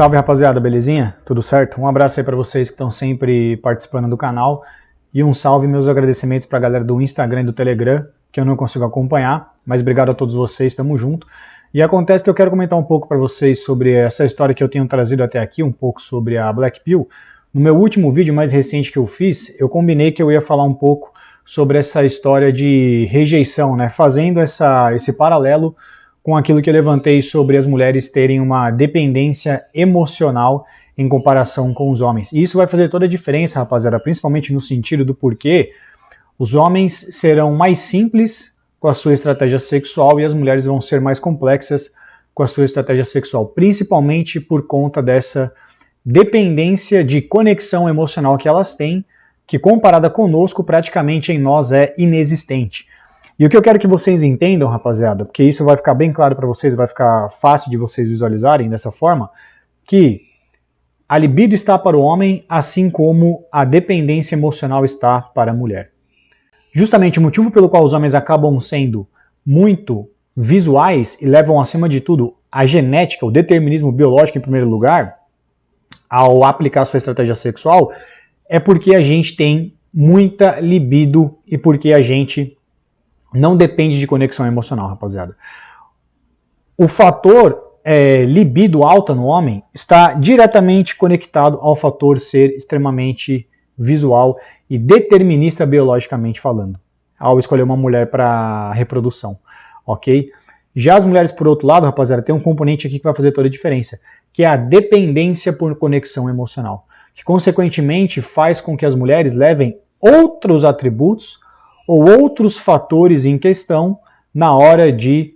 Salve rapaziada, belezinha? Tudo certo? Um abraço aí pra vocês que estão sempre participando do canal e um salve, meus agradecimentos pra galera do Instagram e do Telegram, que eu não consigo acompanhar, mas obrigado a todos vocês, tamo junto. E acontece que eu quero comentar um pouco pra vocês sobre essa história que eu tenho trazido até aqui, um pouco sobre a Black Pill. No meu último vídeo mais recente que eu fiz, eu combinei que eu ia falar um pouco sobre essa história de rejeição, né? Fazendo esse paralelo com aquilo que eu levantei sobre as mulheres terem uma dependência emocional em comparação com os homens. E isso vai fazer toda a diferença, rapaziada, principalmente no sentido do porquê os homens serão mais simples com a sua estratégia sexual e as mulheres vão ser mais complexas com a sua estratégia sexual, principalmente por conta dessa dependência de conexão emocional que elas têm, que comparada conosco, praticamente em nós é inexistente. E o que eu quero que vocês entendam, rapaziada, porque isso vai ficar bem claro para vocês, vai ficar fácil de vocês visualizarem dessa forma, que a libido está para o homem, assim como a dependência emocional está para a mulher. Justamente o motivo pelo qual os homens acabam sendo muito visuais e levam acima de tudo a genética, o determinismo biológico em primeiro lugar, ao aplicar sua estratégia sexual, é porque a gente tem muita libido e porque a gente não depende de conexão emocional, rapaziada. O fator libido alta no homem está diretamente conectado ao fator ser extremamente visual e determinista biologicamente falando, ao escolher uma mulher para reprodução, ok? Já as mulheres, por outro lado, rapaziada, tem um componente aqui que vai fazer toda a diferença, que é a dependência por conexão emocional, que consequentemente faz com que as mulheres levem outros atributos ou outros fatores em questão na hora de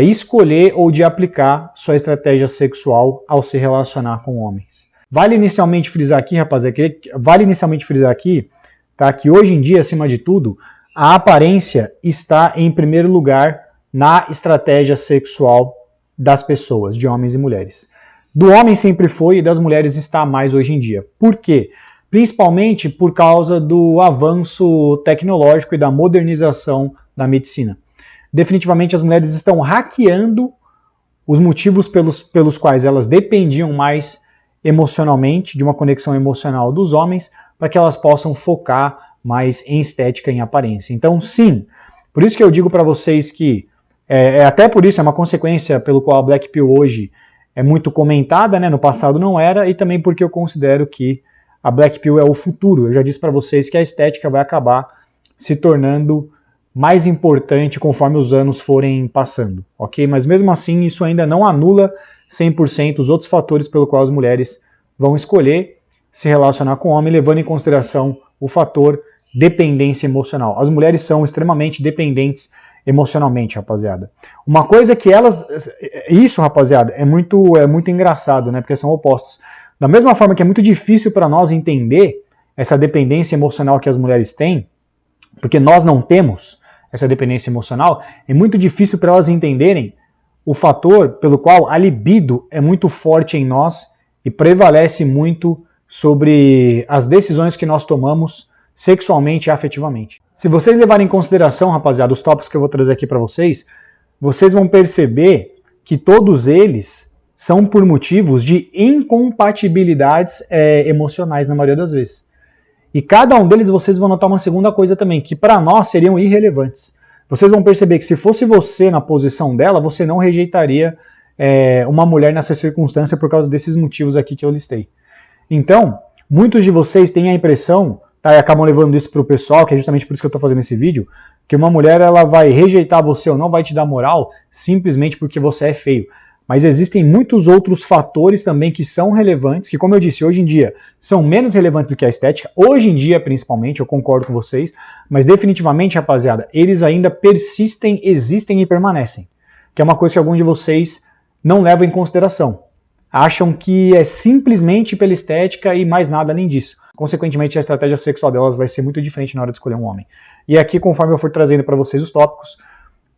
escolher ou de aplicar sua estratégia sexual ao se relacionar com homens. Vale inicialmente frisar aqui, rapaziada, tá, que hoje em dia, acima de tudo, a aparência está em primeiro lugar na estratégia sexual das pessoas, de homens e mulheres. Do homem sempre foi e das mulheres está mais hoje em dia. Por quê? Principalmente por causa do avanço tecnológico e da modernização da medicina. Definitivamente as mulheres estão hackeando os motivos pelos quais elas dependiam mais emocionalmente, de uma conexão emocional dos homens, para que elas possam focar mais em estética e em aparência. Então sim, por isso que eu digo para vocês que, até por isso é uma consequência pelo qual a Black Pill hoje é muito comentada, né? No passado não era, e também porque eu considero que a Black Pill é o futuro. Eu já disse para vocês que a estética vai acabar se tornando mais importante conforme os anos forem passando, ok? Mas mesmo assim, isso ainda não anula 100% os outros fatores pelo qual as mulheres vão escolher se relacionar com o homem, levando em consideração o fator dependência emocional. As mulheres são extremamente dependentes emocionalmente, rapaziada. Uma coisa que elas... Isso, rapaziada, é muito engraçado, né? Porque são opostos. Da mesma forma que é muito difícil para nós entender essa dependência emocional que as mulheres têm, porque nós não temos essa dependência emocional, é muito difícil para elas entenderem o fator pelo qual a libido é muito forte em nós e prevalece muito sobre as decisões que nós tomamos sexualmente e afetivamente. Se vocês levarem em consideração, rapaziada, os tópicos que eu vou trazer aqui para vocês, vocês vão perceber que todos eles são por motivos de incompatibilidades emocionais na maioria das vezes. E cada um deles vocês vão notar uma segunda coisa também, que para nós seriam irrelevantes. Vocês vão perceber que se fosse você na posição dela, você não rejeitaria uma mulher nessa circunstância por causa desses motivos aqui que eu listei. Então, muitos de vocês têm a impressão, tá, e acabam levando isso para o pessoal, que é justamente por isso que eu estou fazendo esse vídeo, que uma mulher ela vai rejeitar você ou não vai te dar moral simplesmente porque você é feio. Mas existem muitos outros fatores também que são relevantes, que como eu disse, hoje em dia são menos relevantes do que a estética, hoje em dia principalmente, eu concordo com vocês, mas definitivamente, rapaziada, eles ainda persistem, existem e permanecem, que é uma coisa que alguns de vocês não levam em consideração. Acham que é simplesmente pela estética e mais nada além disso. Consequentemente, a estratégia sexual delas vai ser muito diferente na hora de escolher um homem. E aqui, conforme eu for trazendo para vocês os tópicos,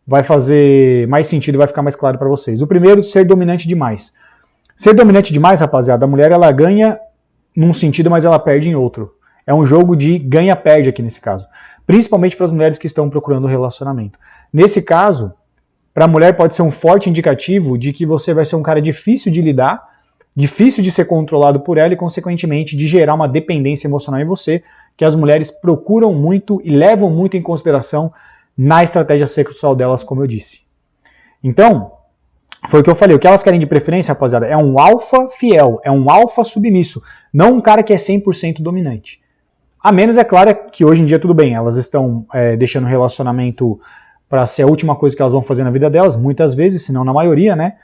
vai fazer mais sentido, vai ficar mais claro para vocês. O primeiro, ser dominante demais. Ser dominante demais, rapaziada, a mulher ela ganha num sentido, mas ela perde em outro. É um jogo de ganha-perde aqui nesse caso. Principalmente para as mulheres que estão procurando relacionamento. Nesse caso, para a mulher pode ser um forte indicativo de que você vai ser um cara difícil de lidar, difícil de ser controlado por ela e, consequentemente, de gerar uma dependência emocional em você, que as mulheres procuram muito e levam muito em consideração na estratégia sexual delas, como eu disse. Então, foi o que eu falei, o que elas querem de preferência, rapaziada, é um alfa fiel, é um alfa submisso, não um cara que é 100% dominante. A menos, é claro, que hoje em dia tudo bem, elas estão deixando o relacionamento para ser a última coisa que elas vão fazer na vida delas, muitas vezes, se não na maioria, né?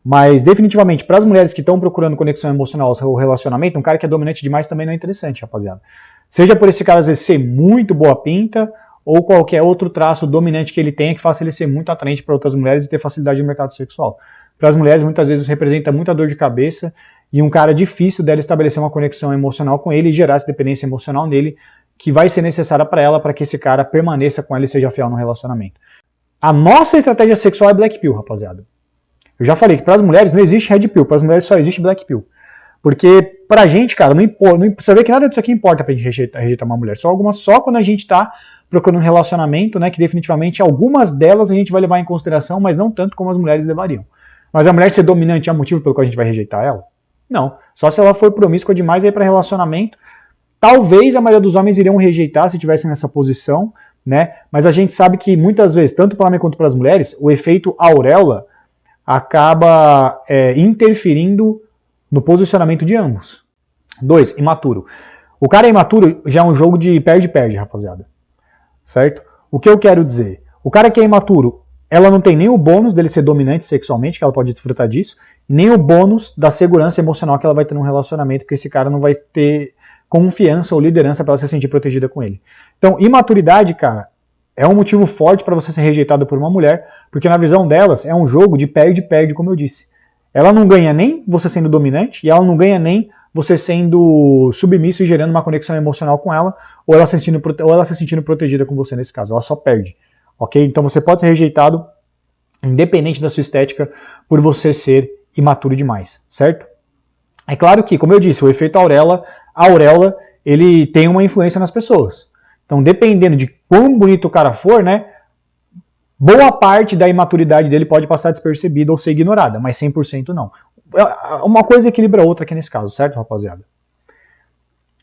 Mas definitivamente, para as mulheres que estão procurando conexão emocional ou relacionamento, um cara que é dominante demais também não é interessante, rapaziada. Seja por esse cara às vezes ser muito boa pinta, ou qualquer outro traço dominante que ele tenha que faça ele ser muito atraente para outras mulheres e ter facilidade no mercado sexual. Para as mulheres, muitas vezes, representa muita dor de cabeça e um cara difícil dela estabelecer uma conexão emocional com ele e gerar essa dependência emocional nele, que vai ser necessária para ela para que esse cara permaneça com ela e seja fiel no relacionamento. A nossa estratégia sexual é Black Pill, rapaziada. Eu já falei que para as mulheres não existe Red Pill, para as mulheres só existe Black Pill. Porque pra gente, cara, não importa, você vê que nada disso aqui importa pra gente rejeitar uma mulher. Só quando a gente tá procurando um relacionamento, né, que definitivamente algumas delas a gente vai levar em consideração, mas não tanto como as mulheres levariam. Mas a mulher ser dominante é motivo pelo qual a gente vai rejeitar ela? Não. Só se ela for promíscua demais aí para relacionamento. Talvez a maioria dos homens iriam rejeitar se estivessem nessa posição, né? Mas a gente sabe que muitas vezes, tanto para homem quanto para as mulheres, o efeito auréola acaba interferindo no posicionamento de ambos. 2, imaturo. O cara é imaturo já é um jogo de perde-perde, rapaziada. Certo? O que eu quero dizer? O cara que é imaturo, ela não tem nem o bônus dele ser dominante sexualmente, que ela pode desfrutar disso, nem o bônus da segurança emocional que ela vai ter num relacionamento, porque esse cara não vai ter confiança ou liderança para ela se sentir protegida com ele. Então, imaturidade, cara, é um motivo forte para você ser rejeitado por uma mulher, porque na visão delas é um jogo de perde-perde, como eu disse. Ela não ganha nem você sendo dominante, e ela não ganha nem você sendo submisso e gerando uma conexão emocional com ela, ou ela se sentindo protegida com você nesse caso. Ela só perde. Ok? Então você pode ser rejeitado, independente da sua estética, por você ser imaturo demais, certo? É claro que, como eu disse, o efeito auréola, ele tem uma influência nas pessoas. Então, dependendo de quão bonito o cara for, né, boa parte da imaturidade dele pode passar despercebida ou ser ignorada, mas 100% não. Uma coisa equilibra a outra aqui nesse caso, certo, rapaziada?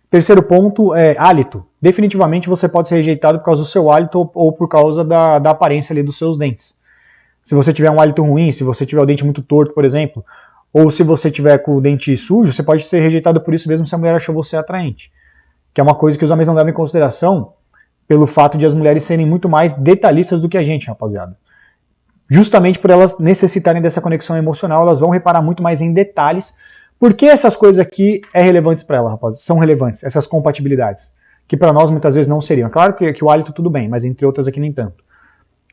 Terceiro ponto é hálito. Definitivamente você pode ser rejeitado por causa do seu hálito ou por causa da aparência ali dos seus dentes. Se você tiver um hálito ruim, se você tiver o dente muito torto, por exemplo, ou se você tiver com o dente sujo, você pode ser rejeitado por isso mesmo se a mulher achou você atraente. Que é uma coisa que os homens não levam em consideração pelo fato de as mulheres serem muito mais detalhistas do que a gente, rapaziada. Justamente por elas necessitarem dessa conexão emocional, elas vão reparar muito mais em detalhes. Por que essas coisas aqui relevantes para ela, rapaziada? São relevantes, essas compatibilidades. Que para nós muitas vezes não seriam. Claro que o hálito tudo bem, mas entre outras aqui nem tanto.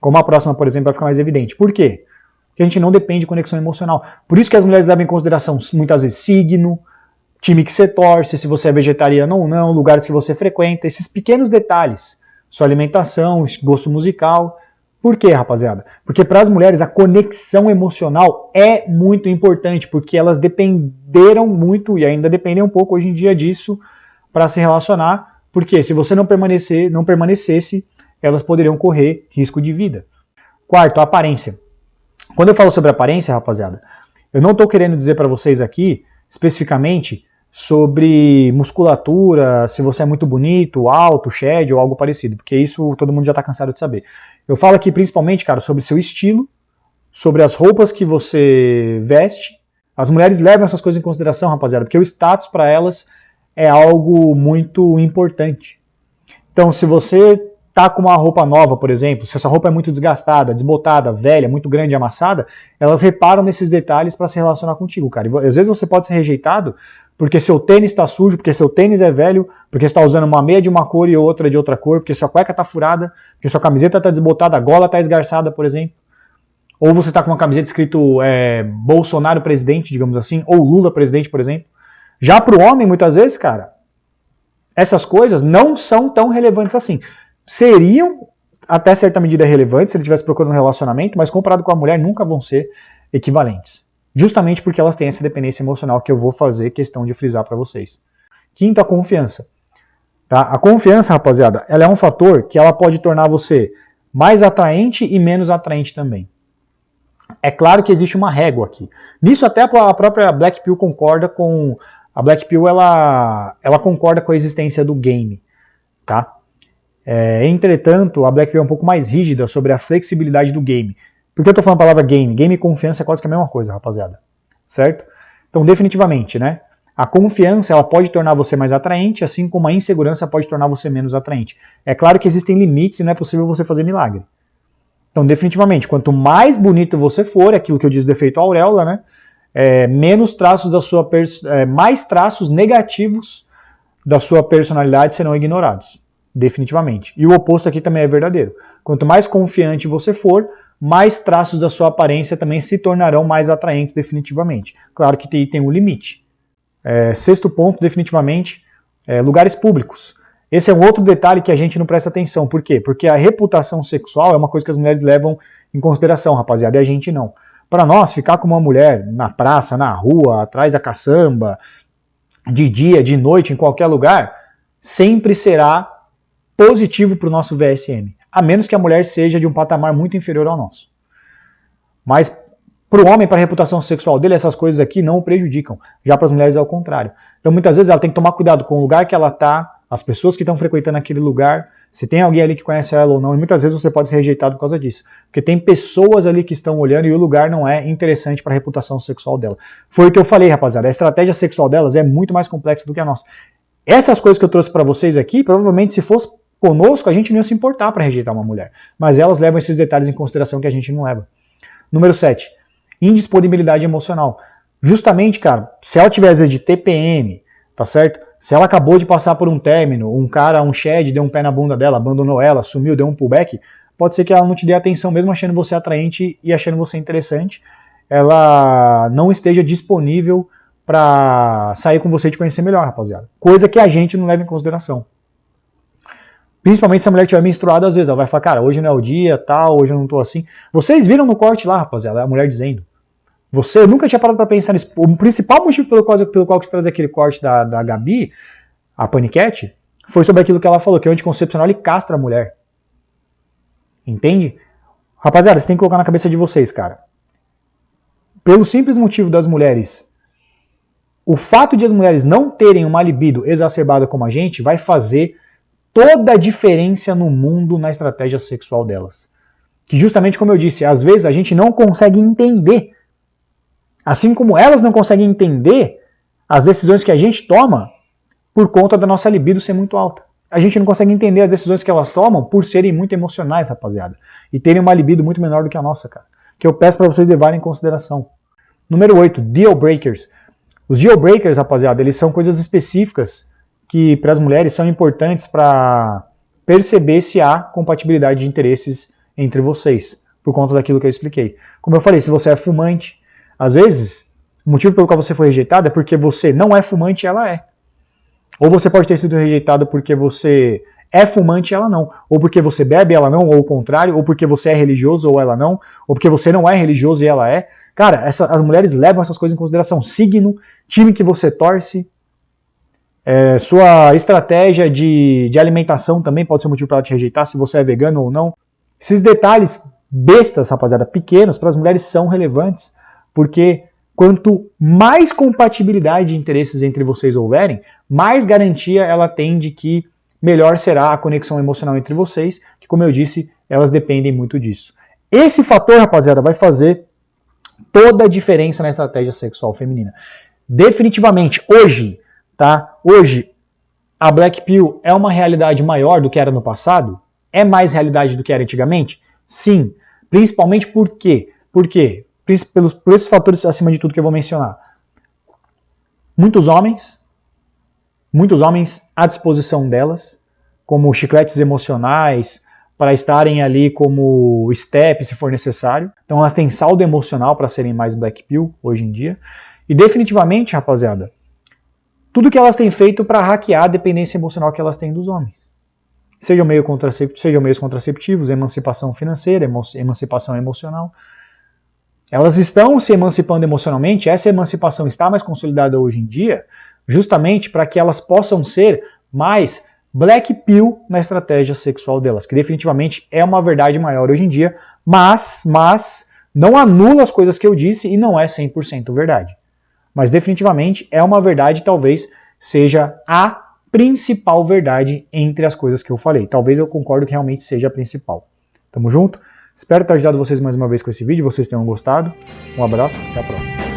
Como a próxima, por exemplo, vai ficar mais evidente. Por quê? Porque a gente não depende de conexão emocional. Por isso que as mulheres levam em consideração muitas vezes signo, time que você torce, se você é vegetariano ou não, lugares que você frequenta, esses pequenos detalhes. Sua alimentação, gosto musical. Por quê, rapaziada? Porque para as mulheres a conexão emocional é muito importante, porque elas dependeram muito e ainda dependem um pouco hoje em dia disso para se relacionar, porque se você não permanecesse, elas poderiam correr risco de vida. Quarto, a aparência. Quando eu falo sobre aparência, rapaziada, eu não estou querendo dizer para vocês aqui, especificamente, sobre musculatura, se você é muito bonito, alto, shed ou algo parecido, porque isso todo mundo já está cansado de saber. Eu falo aqui principalmente, cara, sobre seu estilo, sobre as roupas que você veste. As mulheres levam essas coisas em consideração, rapaziada, porque o status para elas é algo muito importante. Então, se você tá com uma roupa nova, por exemplo, se essa roupa é muito desgastada, desbotada, velha, muito grande, amassada, elas reparam nesses detalhes para se relacionar contigo, cara. E às vezes você pode ser rejeitado porque seu tênis está sujo, porque seu tênis é velho, porque você está usando uma meia de uma cor e outra de outra cor, porque sua cueca está furada, porque sua camiseta está desbotada, a gola está esgarçada, por exemplo. Ou você está com uma camiseta escrito Bolsonaro presidente, digamos assim, ou Lula presidente, por exemplo. Já para o homem, muitas vezes, cara, essas coisas não são tão relevantes assim. Seriam, até certa medida, relevantes se ele estivesse procurando um relacionamento, mas comparado com a mulher, nunca vão ser equivalentes. Justamente porque elas têm essa dependência emocional que eu vou fazer questão de frisar para vocês. Quinto, a confiança. Tá? A confiança, rapaziada, ela é um fator que ela pode tornar você mais atraente e menos atraente também. É claro que existe uma régua aqui. Nisso até a própria Black Pill concorda com... A Black Pill, ela concorda com a existência do game, tá? Entretanto, a Black Pill é um pouco mais rígida sobre a flexibilidade do game. Por que eu tô falando a palavra game? Game e confiança é quase que a mesma coisa, rapaziada. Certo? Então, definitivamente, né? A confiança, ela pode tornar você mais atraente, assim como a insegurança pode tornar você menos atraente. É claro que existem limites e não é possível você fazer milagre. Então, definitivamente, quanto mais bonito você for, aquilo que eu disse do efeito auréola, né? Menos traços da sua mais traços negativos da sua personalidade serão ignorados. Definitivamente. E o oposto aqui também é verdadeiro. Quanto mais confiante você for, mais traços da sua aparência também se tornarão mais atraentes definitivamente. Claro que tem um limite. Sexto ponto, definitivamente, lugares públicos. Esse é um outro detalhe que a gente não presta atenção. Por quê? Porque a reputação sexual é uma coisa que as mulheres levam em consideração, rapaziada, e a gente não. Para nós, ficar com uma mulher na praça, na rua, atrás da caçamba, de dia, de noite, em qualquer lugar, sempre será positivo para o nosso VSM. A menos que a mulher seja de um patamar muito inferior ao nosso. Mas para o homem, para a reputação sexual dele, essas coisas aqui não o prejudicam. Já para as mulheres é o contrário. Então muitas vezes ela tem que tomar cuidado com o lugar que ela está, as pessoas que estão frequentando aquele lugar, se tem alguém ali que conhece ela ou não, e muitas vezes você pode ser rejeitado por causa disso. Porque tem pessoas ali que estão olhando e o lugar não é interessante para a reputação sexual dela. Foi o que eu falei, rapaziada, a estratégia sexual delas é muito mais complexa do que a nossa. Essas coisas que eu trouxe para vocês aqui, provavelmente se fosse conosco, a gente não ia se importar para rejeitar uma mulher. Mas elas levam esses detalhes em consideração que a gente não leva. Número 7. Indisponibilidade emocional. Justamente, cara, se ela tiver às vezes de TPM, tá certo? Se ela acabou de passar por um término, um Shed deu um pé na bunda dela, abandonou ela, sumiu, deu um pullback, pode ser que ela não te dê atenção mesmo achando você atraente e achando você interessante. Ela não esteja disponível para sair com você e te conhecer melhor, rapaziada. Coisa que a gente não leva em consideração. Principalmente se a mulher estiver menstruada, às vezes ela vai falar, cara, hoje não é o dia, tal, hoje eu não tô assim. Vocês viram no corte lá, rapaziada, a mulher dizendo. Eu nunca tinha parado para pensar nisso. O principal motivo pelo qual quis trazer aquele corte da Gabi, a Paniquete, foi sobre aquilo que ela falou, que o anticoncepcional ele castra a mulher. Entende? Rapaziada, vocês têm que colocar na cabeça de vocês, cara. Pelo simples motivo das mulheres, o fato de as mulheres não terem uma libido exacerbada como a gente vai fazer toda a diferença no mundo na estratégia sexual delas. Que justamente como eu disse, às vezes a gente não consegue entender. Assim como elas não conseguem entender as decisões que a gente toma por conta da nossa libido ser muito alta. A gente não consegue entender as decisões que elas tomam por serem muito emocionais, rapaziada. E terem uma libido muito menor do que a nossa, cara. Que eu peço para vocês levarem em consideração. Número 8, deal breakers. Os deal breakers, rapaziada, eles são coisas específicas que para as mulheres são importantes para perceber se há compatibilidade de interesses entre vocês, por conta daquilo que eu expliquei. Como eu falei, se você é fumante, às vezes, o motivo pelo qual você foi rejeitado é porque você não é fumante e ela é. Ou você pode ter sido rejeitado porque você é fumante e ela não. Ou porque você bebe e ela não, ou o contrário. Ou porque você é religioso ou ela não. Ou porque você não é religioso e ela é. Cara, as mulheres levam essas coisas em consideração. Signo, time que você torce, sua estratégia de alimentação também pode ser um motivo para ela te rejeitar, se você é vegano ou não. Esses detalhes bestas, rapaziada, pequenos, para as mulheres são relevantes. Porque quanto mais compatibilidade de interesses entre vocês houverem, mais garantia ela tem de que melhor será a conexão emocional entre vocês, que como eu disse, elas dependem muito disso. Esse fator, rapaziada, vai fazer toda a diferença na estratégia sexual feminina. Definitivamente, hoje, tá? Hoje, a Black Pill é uma realidade maior do que era no passado? É mais realidade do que era antigamente? Sim. Principalmente por quê? Por quê? Por esses fatores acima de tudo que eu vou mencionar. Muitos homens à disposição delas, como chicletes emocionais, para estarem ali como step se for necessário. Então elas têm saldo emocional para serem mais Black Pill hoje em dia. E definitivamente, rapaziada, tudo que elas têm feito para hackear a dependência emocional que elas têm dos homens. Sejam meios contraceptivos, emancipação financeira, emancipação emocional. Elas estão se emancipando emocionalmente, essa emancipação está mais consolidada hoje em dia, justamente para que elas possam ser mais Black Pill na estratégia sexual delas, que definitivamente é uma verdade maior hoje em dia, mas Não anula as coisas que eu disse e não é 100% verdade. Mas definitivamente é uma verdade, talvez seja a principal verdade entre as coisas que eu falei. Talvez eu concordo que realmente seja a principal. Tamo junto? Espero ter ajudado vocês mais uma vez com esse vídeo, vocês tenham gostado. Um abraço, até a próxima.